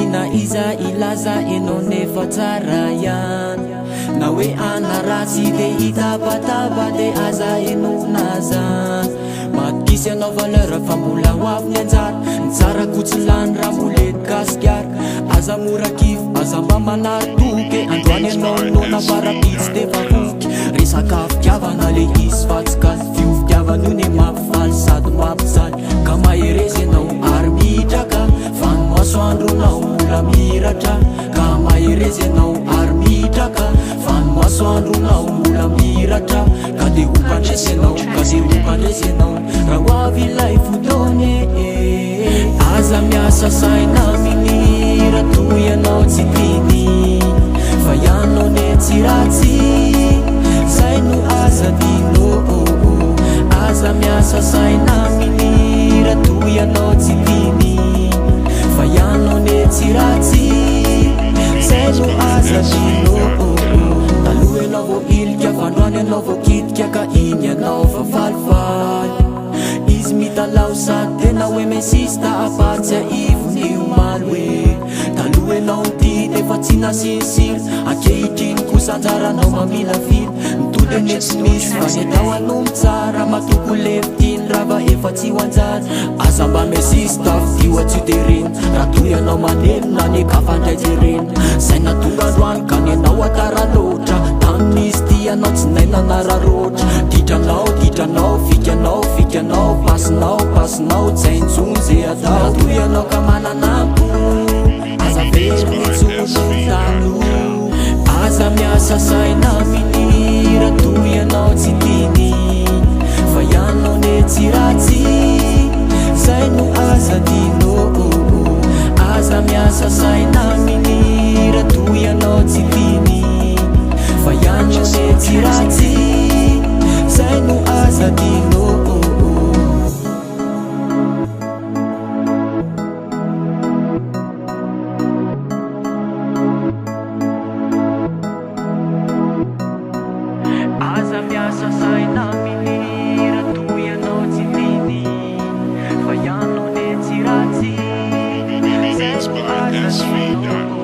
na iza ilaza enao nefa tsara ihany na hoe anaratsy de hitapatapa de aza enona zany matkisy anao valeur fa mbola ho avy ny anjara ny tsara kotsilany raha molety gasikara aza morakivy aza mba manaritoke androany anao nona farapitsy de vahoky resaka fitiavana le izy fa tsy kaly fiofitiavana io ne mampifaly sady mampijaly ka maherezy anao ary mitraka fa ny masoandronao mbola miratra ka maherezy anao ary mitraka fa ny masoandronao mbola miratra ka de hompandresy anao ka de hompandresy anao raha ho avy ilay fotoany aza miasa saina minira toy anao tsy tiny fa ianao ne tsy ratsy zay no aza dino aza miasa saina minira toy anao tsy tiny fa ianao ne tsy ratsy zay no aza dino taloha anao vo ilika fandroany anao vo kitika ka iny anao fa falifaly izy mitalao sady tena hoe mesista apatsy ivon'io maly hoe taloha anao nity nefa tsy nasisiry ankehitriny kosa anjaranao mamila fily mitody mety misy fa ny atao anomby tsara matoko lefitiny rava efa tsy ho anjara aza mba mesista fitio atsy de reny raha toy anao manelona ne ka fandraijereny zay natonga androany ka ny anao atara loatra tamin'izy ty anao tsy nainanararoatra ditranao fikanao pasinao tsaintsony zay atao toy anao ka mananampo aza very mitsono aza miasa saina minira toy anao tsy tiny fa ianao ne tsy ratsy zay no aza dino aza miasa saina minira toy anao tsy tiny fa ianao ne tsy ratsy zay no aza dino aza miasa saina minira toy anao tsy tiny fa ianao ne tsy ratsy zay no aza dino